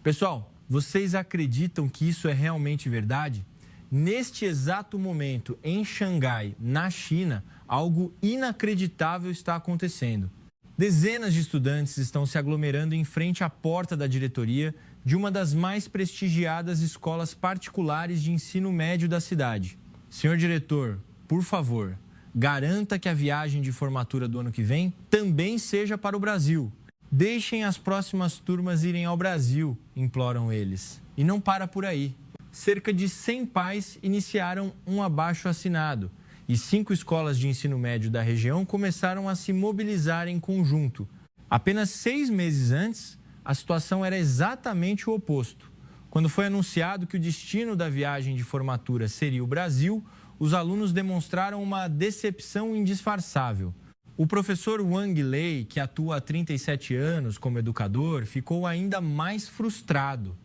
Pessoal, vocês acreditam que isso é realmente verdade? Neste exato momento, em Xangai, na China, algo inacreditável está acontecendo. Dezenas de estudantes estão se aglomerando em frente à porta da diretoria de uma das mais prestigiadas escolas particulares de ensino médio da cidade. Senhor diretor, por favor, garanta que a viagem de formatura do ano que vem também seja para o Brasil. Deixem as próximas turmas irem ao Brasil, imploram eles. E não para por aí. Cerca de 100 pais iniciaram um abaixo-assinado e 5 escolas de ensino médio da região começaram a se mobilizar em conjunto. Apenas 6 meses antes, a situação era exatamente o oposto. Quando foi anunciado que o destino da viagem de formatura seria o Brasil, os alunos demonstraram uma decepção indisfarçável. O professor Wang Lei, que atua há 37 anos como educador, ficou ainda mais frustrado.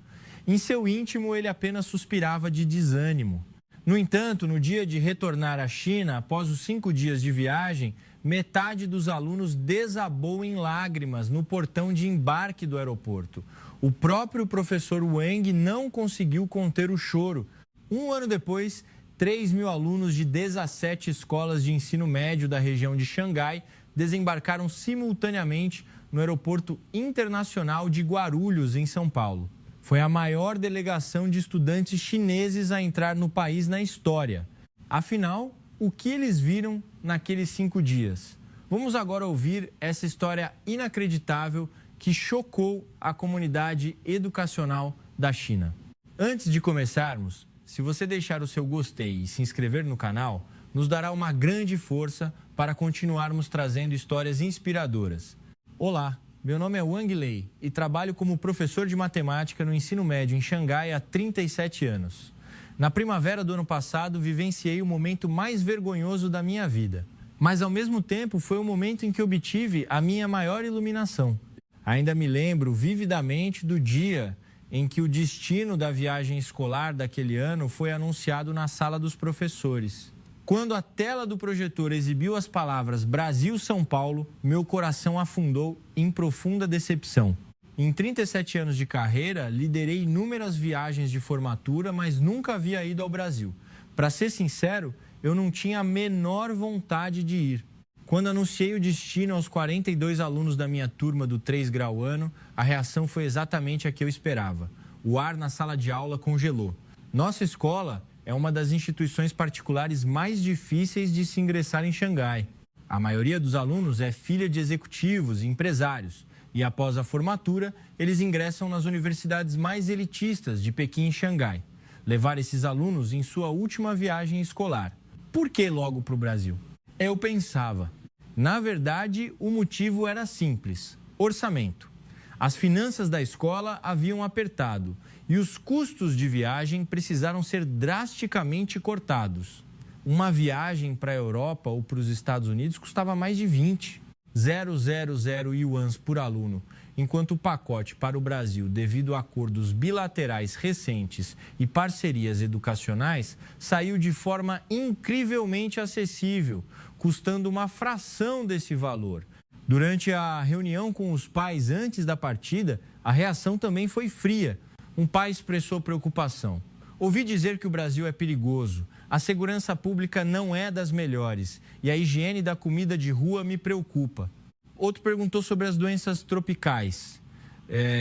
Em seu íntimo, ele apenas suspirava de desânimo. No entanto, no dia de retornar à China, após os 5 dias de viagem, metade dos alunos desabou em lágrimas no portão de embarque do aeroporto. O próprio professor Wang não conseguiu conter o choro. Um ano depois, 3.000 alunos de 17 escolas de ensino médio da região de Xangai desembarcaram simultaneamente no Aeroporto Internacional de Guarulhos, em São Paulo. Foi a maior delegação de estudantes chineses a entrar no país na história. Afinal, o que eles viram naqueles 5 dias? Vamos agora ouvir essa história inacreditável que chocou a comunidade educacional da China. Antes de começarmos, se você deixar o seu gostei e se inscrever no canal, nos dará uma grande força para continuarmos trazendo histórias inspiradoras. Olá, meu nome é Wang Lei e trabalho como professor de matemática no ensino médio em Xangai há 37 anos. Na primavera do ano passado, vivenciei o momento mais vergonhoso da minha vida. Mas, ao mesmo tempo, foi o momento em que obtive a minha maior iluminação. Ainda me lembro vividamente do dia em que o destino da viagem escolar daquele ano foi anunciado na sala dos professores. Quando a tela do projetor exibiu as palavras Brasil-São Paulo, meu coração afundou em profunda decepção. Em 37 anos de carreira, liderei inúmeras viagens de formatura, mas nunca havia ido ao Brasil. Para ser sincero, eu não tinha a menor vontade de ir. Quando anunciei o destino aos 42 alunos da minha turma do 3 grau ano, a reação foi exatamente a que eu esperava. O ar na sala de aula congelou. Nossa escola é uma das instituições particulares mais difíceis de se ingressar em Xangai. A maioria dos alunos é filha de executivos e empresários. E após a formatura, eles ingressam nas universidades mais elitistas de Pequim e Xangai. Levar esses alunos em sua última viagem escolar. Por que logo para o Brasil? Eu pensava. Na verdade, o motivo era simples: orçamento. As finanças da escola haviam apertado e os custos de viagem precisaram ser drasticamente cortados. Uma viagem para a Europa ou para os Estados Unidos custava mais de 20.000 yuans por aluno, enquanto o pacote para o Brasil, devido a acordos bilaterais recentes e parcerias educacionais, saiu de forma incrivelmente acessível, custando uma fração desse valor. Durante a reunião com os pais antes da partida, a reação também foi fria. Um pai expressou preocupação. Ouvi dizer que o Brasil é perigoso, a segurança pública não é das melhores e a higiene da comida de rua me preocupa. Outro perguntou sobre as doenças tropicais.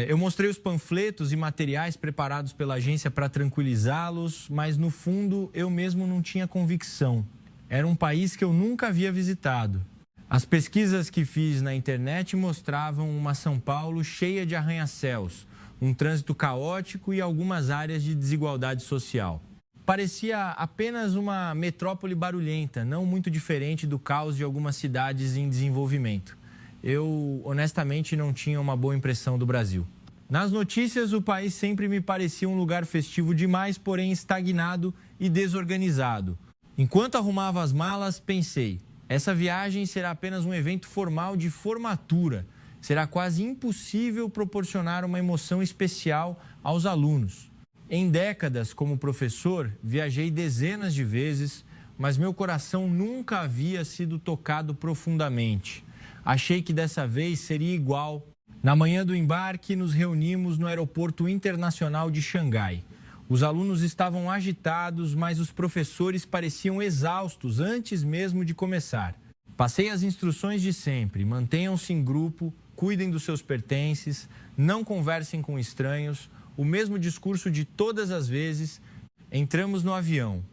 Eu mostrei os panfletos e materiais preparados pela agência para tranquilizá-los, mas no fundo eu mesmo não tinha convicção. Era um país que eu nunca havia visitado. As pesquisas que fiz na internet mostravam uma São Paulo cheia de arranha-céus, um trânsito caótico e algumas áreas de desigualdade social. Parecia apenas uma metrópole barulhenta, não muito diferente do caos de algumas cidades em desenvolvimento. Eu, honestamente, não tinha uma boa impressão do Brasil. Nas notícias, o país sempre me parecia um lugar festivo demais, porém estagnado e desorganizado. Enquanto arrumava as malas, pensei, essa viagem será apenas um evento formal de formatura. Será quase impossível proporcionar uma emoção especial aos alunos. Em décadas, como professor, viajei dezenas de vezes, mas meu coração nunca havia sido tocado profundamente. Achei que dessa vez seria igual. Na manhã do embarque, nos reunimos no Aeroporto Internacional de Xangai. Os alunos estavam agitados, mas os professores pareciam exaustos antes mesmo de começar. Passei as instruções de sempre: mantenham-se em grupo, cuidem dos seus pertences, não conversem com estranhos, o mesmo discurso de todas as vezes. Entramos no avião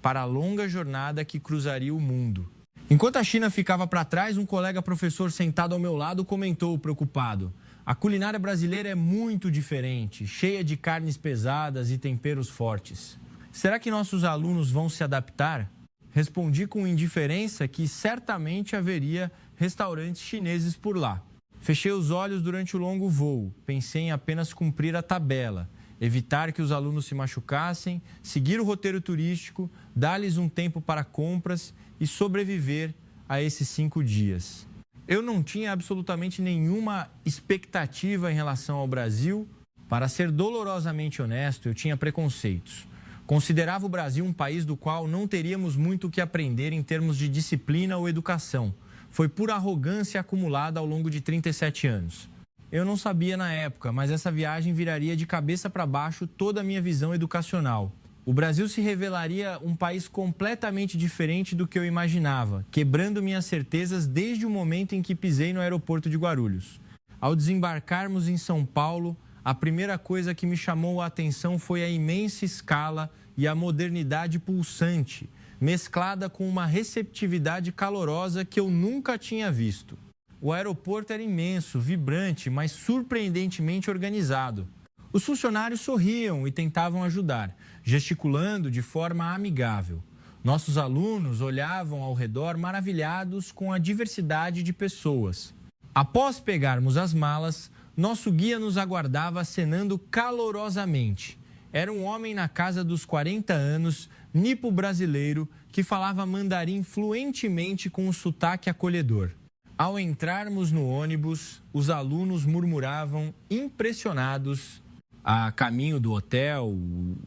para a longa jornada que cruzaria o mundo. Enquanto a China ficava para trás, um colega professor sentado ao meu lado comentou, preocupado: a culinária brasileira é muito diferente, cheia de carnes pesadas e temperos fortes. Será que nossos alunos vão se adaptar? Respondi com indiferença que certamente haveria restaurantes chineses por lá. Fechei os olhos durante o longo voo, pensei em apenas cumprir a tabela, evitar que os alunos se machucassem, seguir o roteiro turístico, dar-lhes um tempo para compras e sobreviver a esses 5 dias. Eu não tinha absolutamente nenhuma expectativa em relação ao Brasil. Para ser dolorosamente honesto, eu tinha preconceitos. Considerava o Brasil um país do qual não teríamos muito o que aprender em termos de disciplina ou educação. Foi pura arrogância acumulada ao longo de 37 anos. Eu não sabia na época, mas essa viagem viraria de cabeça para baixo toda a minha visão educacional. O Brasil se revelaria um país completamente diferente do que eu imaginava, quebrando minhas certezas desde o momento em que pisei no aeroporto de Guarulhos. Ao desembarcarmos em São Paulo, a primeira coisa que me chamou a atenção foi a imensa escala e a modernidade pulsante, mesclada com uma receptividade calorosa que eu nunca tinha visto. O aeroporto era imenso, vibrante, mas surpreendentemente organizado. Os funcionários sorriam e tentavam ajudar, gesticulando de forma amigável. Nossos alunos olhavam ao redor maravilhados com a diversidade de pessoas. Após pegarmos as malas, nosso guia nos aguardava acenando calorosamente. Era um homem na casa dos 40 anos, nipo-brasileiro, que falava mandarim fluentemente com um sotaque acolhedor. Ao entrarmos no ônibus, os alunos murmuravam impressionados. A caminho do hotel,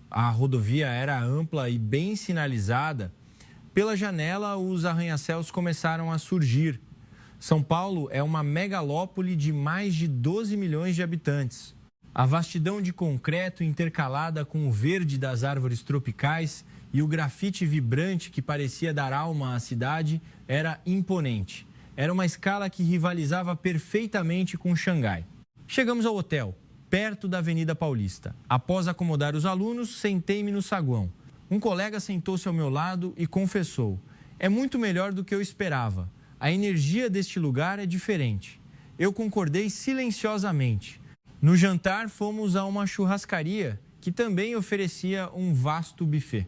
a rodovia era ampla e bem sinalizada. Pela janela, os arranha-céus começaram a surgir. São Paulo é uma megalópole de mais de 12 milhões de habitantes. A vastidão de concreto intercalada com o verde das árvores tropicais e o grafite vibrante que parecia dar alma à cidade era imponente. Era uma escala que rivalizava perfeitamente com Xangai. Chegamos ao hotel, perto da Avenida Paulista. Após acomodar os alunos, sentei-me no saguão. Um colega sentou-se ao meu lado e confessou: é muito melhor do que eu esperava. A energia deste lugar é diferente. Eu concordei silenciosamente. No jantar, fomos a uma churrascaria que também oferecia um vasto buffet.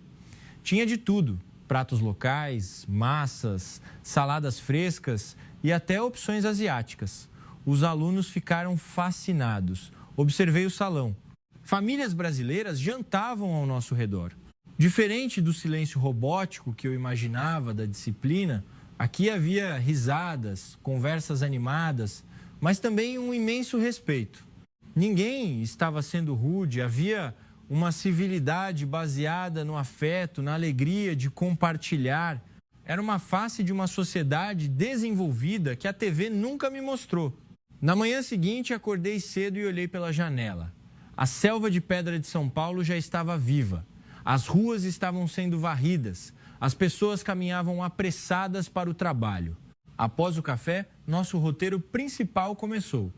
Tinha de tudo: pratos locais, massas, saladas frescas e até opções asiáticas. Os alunos ficaram fascinados. Observei o salão. Famílias brasileiras jantavam ao nosso redor. Diferente do silêncio robótico que eu imaginava da disciplina, aqui havia risadas, conversas animadas, mas também um imenso respeito. Ninguém estava sendo rude, havia uma civilidade baseada no afeto, na alegria de compartilhar. Era uma face de uma sociedade desenvolvida que a TV nunca me mostrou. Na manhã seguinte, acordei cedo e olhei pela janela. A selva de pedra de São Paulo já estava viva. As ruas estavam sendo varridas. As pessoas caminhavam apressadas para o trabalho. Após o café, nosso roteiro principal começou.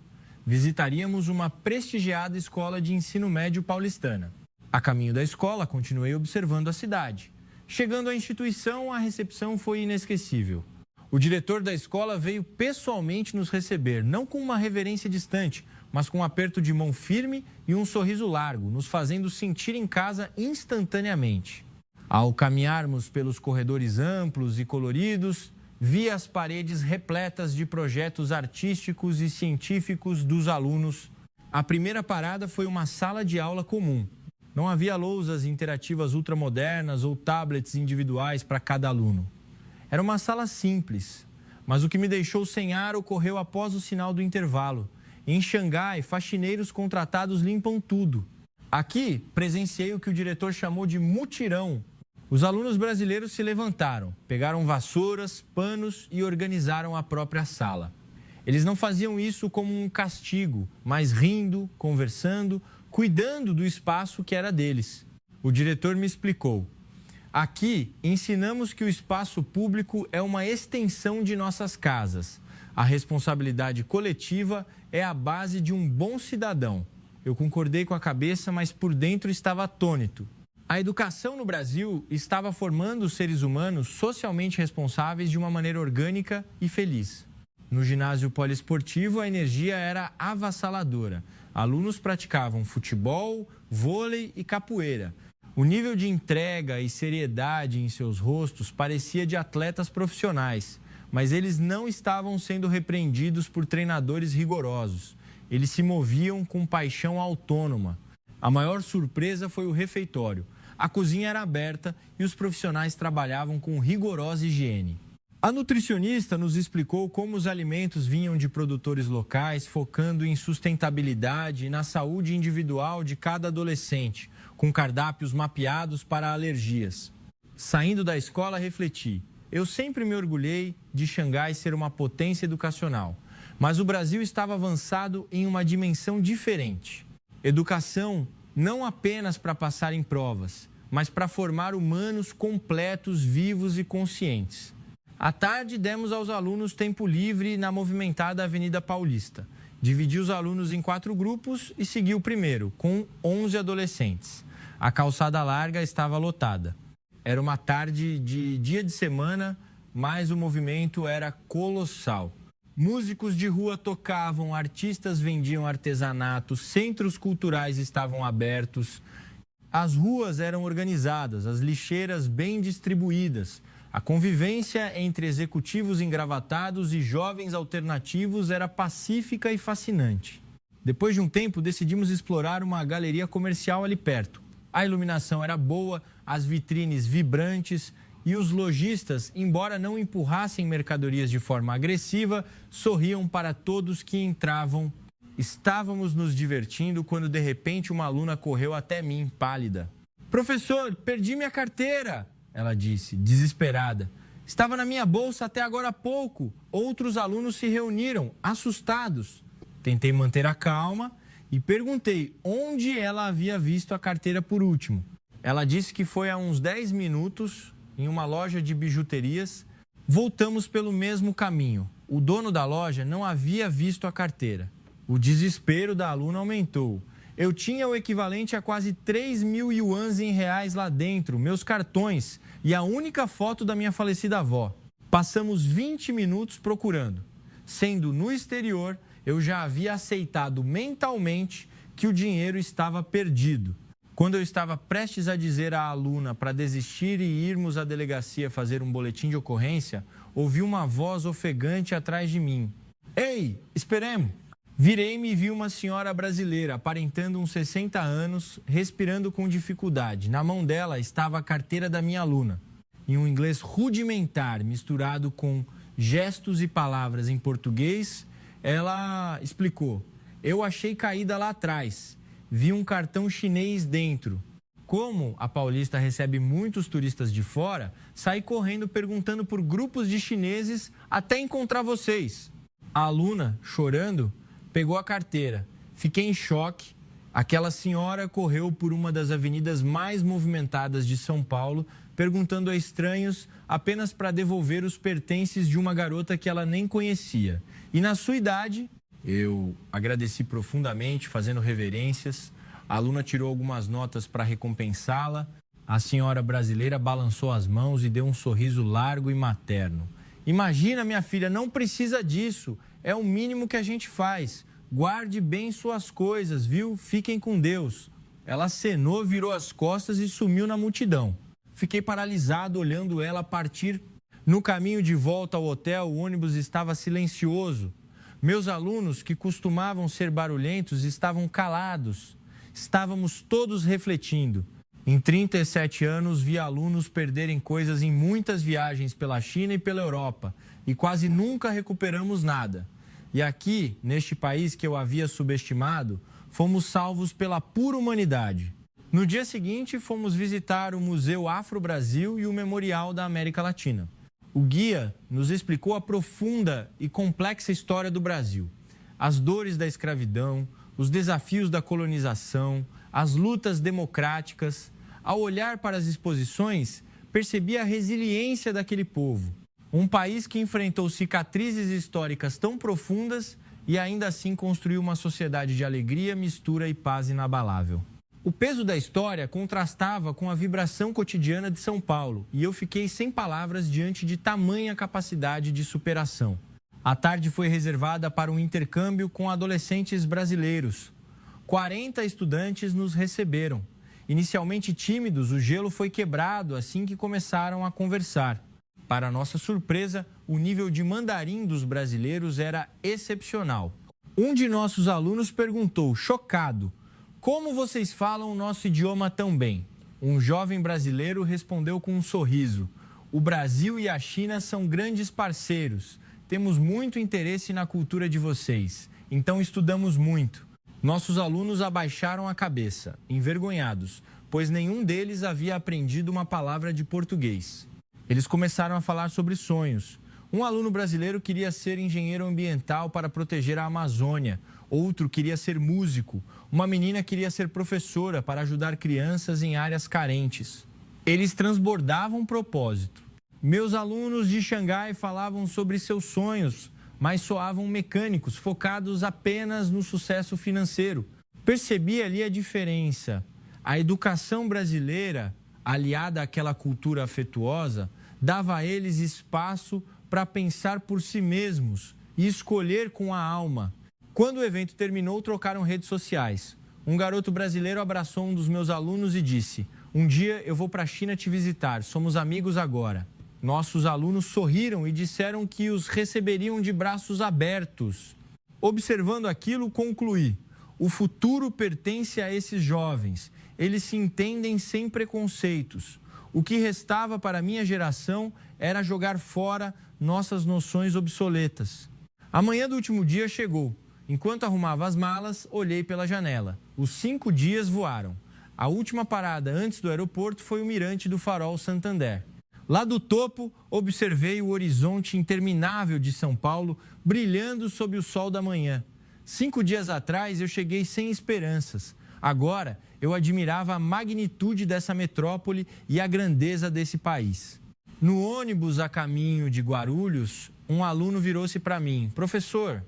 Visitaríamos uma prestigiada escola de ensino médio paulistana. A caminho da escola, continuei observando a cidade. Chegando à instituição, a recepção foi inesquecível. O diretor da escola veio pessoalmente nos receber, não com uma reverência distante, mas com um aperto de mão firme e um sorriso largo, nos fazendo sentir em casa instantaneamente. Ao caminharmos pelos corredores amplos e coloridos, vi as paredes repletas de projetos artísticos e científicos dos alunos. A primeira parada foi uma sala de aula comum. Não havia lousas interativas ultramodernas ou tablets individuais para cada aluno. Era uma sala simples, mas o que me deixou sem ar ocorreu após o sinal do intervalo. Em Xangai, faxineiros contratados limpam tudo. Aqui, presenciei o que o diretor chamou de mutirão. Os alunos brasileiros se levantaram, pegaram vassouras, panos e organizaram a própria sala. Eles não faziam isso como um castigo, mas rindo, conversando, cuidando do espaço que era deles. O diretor me explicou: aqui ensinamos que o espaço público é uma extensão de nossas casas. A responsabilidade coletiva é a base de um bom cidadão. Eu concordei com a cabeça, mas por dentro estava atônito. A educação no Brasil estava formando os seres humanos socialmente responsáveis de uma maneira orgânica e feliz. No ginásio poliesportivo, a energia era avassaladora. Alunos praticavam futebol, vôlei e capoeira. O nível de entrega e seriedade em seus rostos parecia de atletas profissionais, mas eles não estavam sendo repreendidos por treinadores rigorosos. Eles se moviam com paixão autônoma. A maior surpresa foi o refeitório. A cozinha era aberta e os profissionais trabalhavam com rigorosa higiene. A nutricionista nos explicou como os alimentos vinham de produtores locais, focando em sustentabilidade e na saúde individual de cada adolescente, com cardápios mapeados para alergias. Saindo da escola, refleti. Eu sempre me orgulhei de Xangai ser uma potência educacional, mas o Brasil estava avançado em uma dimensão diferente. Educação não apenas para passar em provas, mas para formar humanos completos, vivos e conscientes. À tarde, demos aos alunos tempo livre na movimentada Avenida Paulista. Dividi os alunos em 4 grupos e segui o primeiro, com 11 adolescentes. A calçada larga estava lotada. Era uma tarde de dia de semana, mas o movimento era colossal. Músicos de rua tocavam, artistas vendiam artesanato, centros culturais estavam abertos. As ruas eram organizadas, as lixeiras bem distribuídas. A convivência entre executivos engravatados e jovens alternativos era pacífica e fascinante. Depois de um tempo, decidimos explorar uma galeria comercial ali perto. A iluminação era boa, as vitrines vibrantes e os lojistas, embora não empurrassem mercadorias de forma agressiva, sorriam para todos que entravam. Estávamos nos divertindo quando, de repente, uma aluna correu até mim, pálida. "Professor, perdi minha carteira!" ela disse, desesperada. "Estava na minha bolsa até agora há pouco." Outros alunos se reuniram, assustados. Tentei manter a calma e perguntei onde ela havia visto a carteira por último. Ela disse que foi há uns 10 minutos, em uma loja de bijuterias. Voltamos pelo mesmo caminho. O dono da loja não havia visto a carteira. O desespero da aluna aumentou. Eu tinha o equivalente a quase 3.000 yuans em reais lá dentro, meus cartões e a única foto da minha falecida avó. Passamos 20 minutos procurando. Sendo no exterior, eu já havia aceitado mentalmente que o dinheiro estava perdido. Quando eu estava prestes a dizer à aluna para desistir e irmos à delegacia fazer um boletim de ocorrência, ouvi uma voz ofegante atrás de mim. "Ei, esperemos!" Virei-me e vi uma senhora brasileira, aparentando uns 60 anos, respirando com dificuldade. Na mão dela estava a carteira da minha aluna. Em um inglês rudimentar, misturado com gestos e palavras em português, ela explicou: "Eu achei caída lá atrás. Vi um cartão chinês dentro. Como a Paulista recebe muitos turistas de fora, saí correndo perguntando por grupos de chineses até encontrar vocês." A aluna, chorando, pegou a carteira. Fiquei em choque. Aquela senhora correu por uma das avenidas mais movimentadas de São Paulo, perguntando a estranhos apenas para devolver os pertences de uma garota que ela nem conhecia. E na sua idade, eu agradeci profundamente, fazendo reverências. A aluna tirou algumas notas para recompensá-la. A senhora brasileira balançou as mãos e deu um sorriso largo e materno. "Imagina, minha filha, não precisa disso. É o mínimo que a gente faz. Guarde bem suas coisas, viu? Fiquem com Deus." Ela acenou, virou as costas e sumiu na multidão. Fiquei paralisado olhando ela partir. No caminho de volta ao hotel, o ônibus estava silencioso. Meus alunos, que costumavam ser barulhentos, estavam calados. Estávamos todos refletindo. Em 37 anos, vi alunos perderem coisas em muitas viagens pela China e pela Europa. E quase nunca recuperamos nada. E aqui, neste país que eu havia subestimado, fomos salvos pela pura humanidade. No dia seguinte, fomos visitar o Museu Afro-Brasil e o Memorial da América Latina. O guia nos explicou a profunda e complexa história do Brasil, as dores da escravidão, os desafios da colonização, as lutas democráticas. Ao olhar para as exposições, percebi a resiliência daquele povo. Um país que enfrentou cicatrizes históricas tão profundas e ainda assim construiu uma sociedade de alegria, mistura e paz inabalável. O peso da história contrastava com a vibração cotidiana de São Paulo e eu fiquei sem palavras diante de tamanha capacidade de superação. A tarde foi reservada para um intercâmbio com adolescentes brasileiros. 40 estudantes nos receberam. Inicialmente tímidos, o gelo foi quebrado assim que começaram a conversar. Para nossa surpresa, o nível de mandarim dos brasileiros era excepcional. Um de nossos alunos perguntou, chocado: "Como vocês falam o nosso idioma tão bem?" Um jovem brasileiro respondeu com um sorriso: "O Brasil e a China são grandes parceiros. Temos muito interesse na cultura de vocês, então estudamos muito." Nossos alunos abaixaram a cabeça, envergonhados, pois nenhum deles havia aprendido uma palavra de português. Eles começaram a falar sobre sonhos. Um aluno brasileiro queria ser engenheiro ambiental para proteger a Amazônia. Outro queria ser músico. Uma menina queria ser professora para ajudar crianças em áreas carentes. Eles transbordavam propósito. Meus alunos de Xangai falavam sobre seus sonhos, mas soavam mecânicos, focados apenas no sucesso financeiro. Percebi ali a diferença. A educação brasileira, aliada àquela cultura afetuosa, dava a eles espaço para pensar por si mesmos e escolher com a alma. Quando o evento terminou, trocaram redes sociais. Um garoto brasileiro abraçou um dos meus alunos e disse: "Um dia eu vou para a China te visitar, somos amigos agora." Nossos alunos sorriram e disseram que os receberiam de braços abertos. Observando aquilo, concluí: o futuro pertence a esses jovens. Eles se entendem sem preconceitos. O que restava para a minha geração era jogar fora nossas noções obsoletas. A manhã do último dia chegou. Enquanto arrumava as malas, olhei pela janela. Os 5 dias voaram. A última parada antes do aeroporto foi o mirante do Farol Santander. Lá do topo, observei o horizonte interminável de São Paulo brilhando sob o sol da manhã. 5 dias atrás, eu cheguei sem esperanças. Agora, eu admirava a magnitude dessa metrópole e a grandeza desse país. No ônibus a caminho de Guarulhos, um aluno virou-se para mim: "Professor,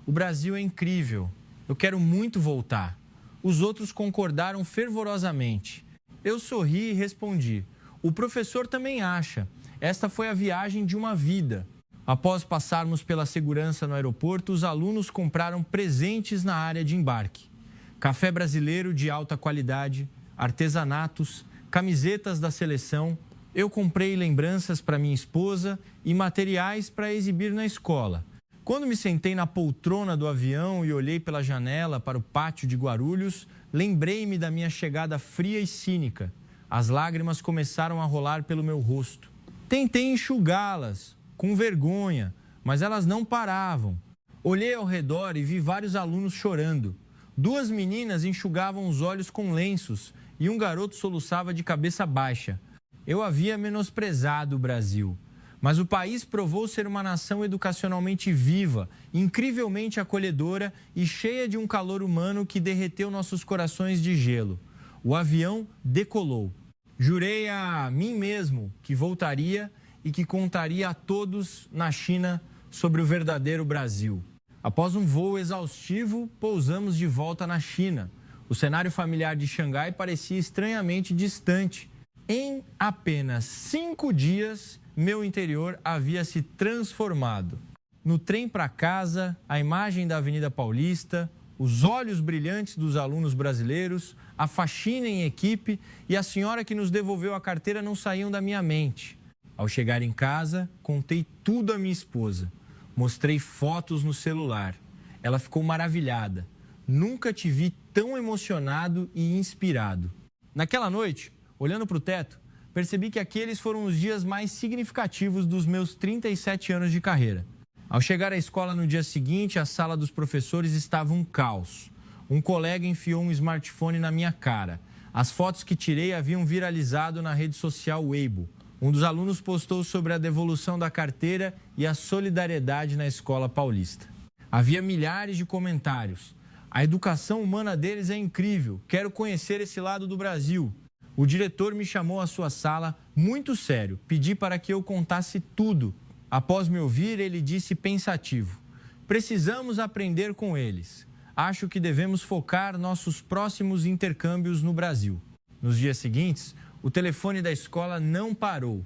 o Brasil é incrível. Eu quero muito voltar." Os outros concordaram fervorosamente. Eu sorri e respondi: "O professor também acha. Esta foi a viagem de uma vida." Após passarmos pela segurança no aeroporto, os alunos compraram presentes na área de embarque. Café brasileiro de alta qualidade, artesanatos, camisetas da seleção. Eu comprei lembranças para minha esposa e materiais para exibir na escola. Quando me sentei na poltrona do avião e olhei pela janela para o pátio de Guarulhos, lembrei-me da minha chegada fria e cínica. As lágrimas começaram a rolar pelo meu rosto. Tentei enxugá-las, com vergonha, mas elas não paravam. Olhei ao redor e vi vários alunos chorando. 2 meninas enxugavam os olhos com lenços e um garoto soluçava de cabeça baixa. Eu havia menosprezado o Brasil, mas o país provou ser uma nação educacionalmente viva, incrivelmente acolhedora e cheia de um calor humano que derreteu nossos corações de gelo. O avião decolou. Jurei a mim mesmo que voltaria e que contaria a todos na China sobre o verdadeiro Brasil. Após um voo exaustivo, pousamos de volta na China. O cenário familiar de Xangai parecia estranhamente distante. Em apenas 5 dias, meu interior havia se transformado. No trem para casa, a imagem da Avenida Paulista, os olhos brilhantes dos alunos brasileiros, a faxina em equipe e a senhora que nos devolveu a carteira não saíam da minha mente. Ao chegar em casa, contei tudo à minha esposa. Mostrei fotos no celular. Ela ficou maravilhada. Nunca te vi tão emocionado e inspirado. Naquela noite, olhando para o teto, percebi que aqueles foram os dias mais significativos dos meus 37 anos de carreira. Ao chegar à escola no dia seguinte, a sala dos professores estava um caos. Um colega enfiou um smartphone na minha cara. As fotos que tirei haviam viralizado na rede social Weibo. Um dos alunos postou sobre a devolução da carteira e a solidariedade na escola paulista. Havia milhares de comentários. A educação humana deles é incrível. Quero conhecer esse lado do Brasil. O diretor me chamou à sua sala, muito sério. Pedi para que eu contasse tudo. Após me ouvir, ele disse pensativo: precisamos aprender com eles. Acho que devemos focar nossos próximos intercâmbios no Brasil. Nos dias seguintes, o telefone da escola não parou.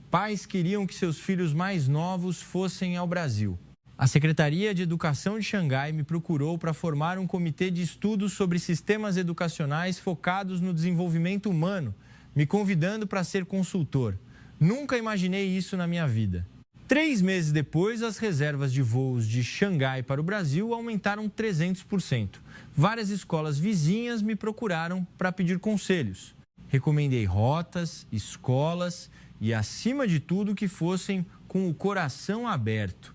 Pais queriam que seus filhos mais novos fossem ao Brasil. A Secretaria de Educação de Xangai me procurou para formar um comitê de estudos sobre sistemas educacionais focados no desenvolvimento humano, me convidando para ser consultor. Nunca imaginei isso na minha vida. 3 meses depois, as reservas de voos de Xangai para o Brasil aumentaram 300%. Várias escolas vizinhas me procuraram para pedir conselhos. Recomendei rotas, escolas e, acima de tudo, que fossem com o coração aberto.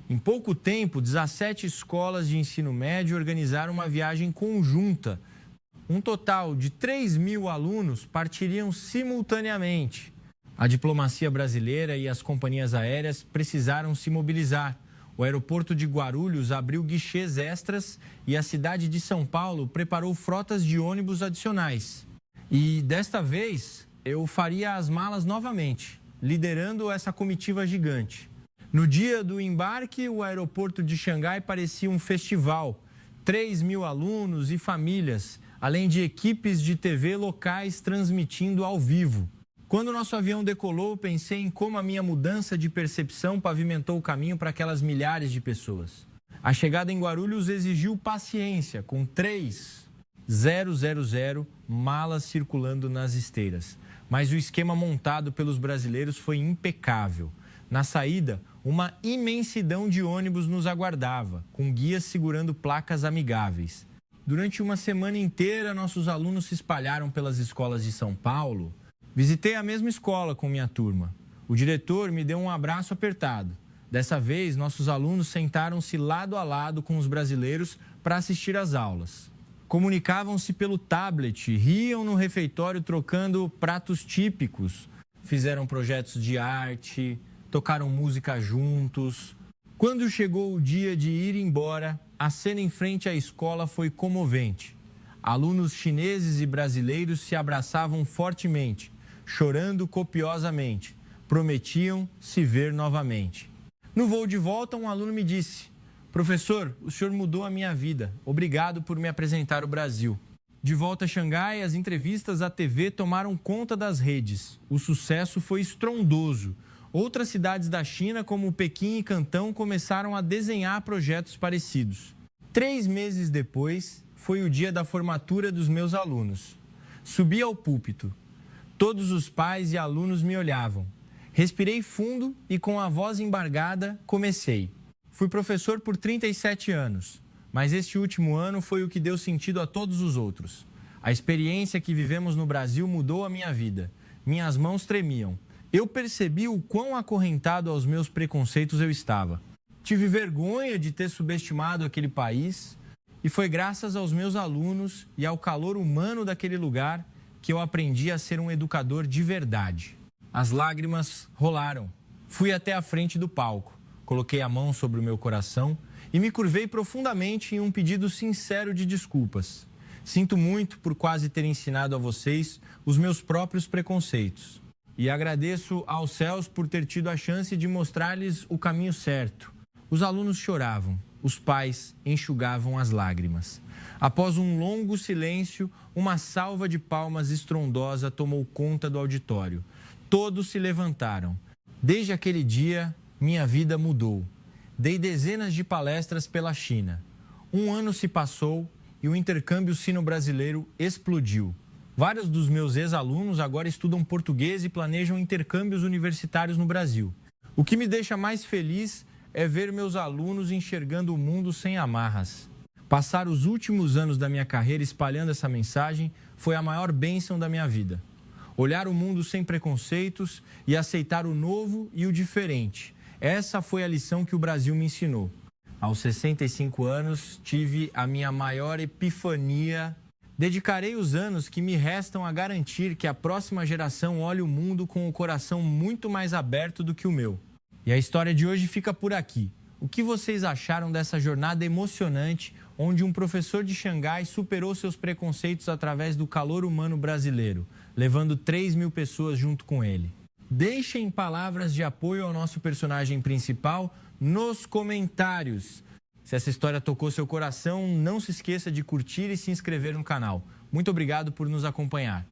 Em pouco tempo, 17 escolas de ensino médio organizaram uma viagem conjunta. Um total de 3.000 alunos partiriam simultaneamente. A diplomacia brasileira e as companhias aéreas precisaram se mobilizar. O aeroporto de Guarulhos abriu guichês extras e a cidade de São Paulo preparou frotas de ônibus adicionais. E desta vez, eu faria as malas novamente, liderando essa comitiva gigante. No dia do embarque, o aeroporto de Xangai parecia um festival. 3.000 alunos e famílias, além de equipes de TV locais transmitindo ao vivo. Quando nosso avião decolou, pensei em como a minha mudança de percepção pavimentou o caminho para aquelas milhares de pessoas. A chegada em Guarulhos exigiu paciência, com 3.000 malas circulando nas esteiras. Mas o esquema montado pelos brasileiros foi impecável. Na saída, uma imensidão de ônibus nos aguardava, com guias segurando placas amigáveis. Durante uma semana inteira, nossos alunos se espalharam pelas escolas de São Paulo. Visitei a mesma escola com minha turma. O diretor me deu um abraço apertado. Dessa vez, nossos alunos sentaram-se lado a lado com os brasileiros para assistir às aulas. Comunicavam-se pelo tablet, riam no refeitório trocando pratos típicos. Fizeram projetos de arte, tocaram música juntos. Quando chegou o dia de ir embora, a cena em frente à escola foi comovente. Alunos chineses e brasileiros se abraçavam fortemente, chorando copiosamente. Prometiam se ver novamente. No voo de volta, um aluno me disse: professor, o senhor mudou a minha vida. Obrigado por me apresentar o Brasil. De volta a Xangai, as entrevistas à TV tomaram conta das redes. O sucesso foi estrondoso. Outras cidades da China, como Pequim e Cantão, começaram a desenhar projetos parecidos. 3 meses depois, foi o dia da formatura dos meus alunos. Subi ao púlpito. Todos os pais e alunos me olhavam. Respirei fundo e, com a voz embargada, comecei. Fui professor por 37 anos, mas este último ano foi o que deu sentido a todos os outros. A experiência que vivemos no Brasil mudou a minha vida. Minhas mãos tremiam. Eu percebi o quão acorrentado aos meus preconceitos eu estava. Tive vergonha de ter subestimado aquele país e foi graças aos meus alunos e ao calor humano daquele lugar que eu aprendi a ser um educador de verdade. As lágrimas rolaram. Fui até a frente do palco, coloquei a mão sobre o meu coração e me curvei profundamente em um pedido sincero de desculpas. Sinto muito por quase ter ensinado a vocês os meus próprios preconceitos. E agradeço aos céus por ter tido a chance de mostrar-lhes o caminho certo. Os alunos choravam, os pais enxugavam as lágrimas. Após um longo silêncio, uma salva de palmas estrondosa tomou conta do auditório. Todos se levantaram. Desde aquele dia, minha vida mudou. Dei dezenas de palestras pela China. 1 ano se passou e o intercâmbio sino-brasileiro explodiu. Vários dos meus ex-alunos agora estudam português e planejam intercâmbios universitários no Brasil. O que me deixa mais feliz é ver meus alunos enxergando o mundo sem amarras. Passar os últimos anos da minha carreira espalhando essa mensagem foi a maior bênção da minha vida. Olhar o mundo sem preconceitos e aceitar o novo e o diferente. Essa foi a lição que o Brasil me ensinou. Aos 65 anos, tive a minha maior epifania Dedicarei os anos que me restam a garantir que a próxima geração olhe o mundo com o coração muito mais aberto do que o meu. E a história de hoje fica por aqui. O que vocês acharam dessa jornada emocionante, onde um professor de Xangai superou seus preconceitos através do calor humano brasileiro, levando 3.000 pessoas junto com ele? Deixem palavras de apoio ao nosso personagem principal nos comentários. Se essa história tocou seu coração, não se esqueça de curtir e se inscrever no canal. Muito obrigado por nos acompanhar.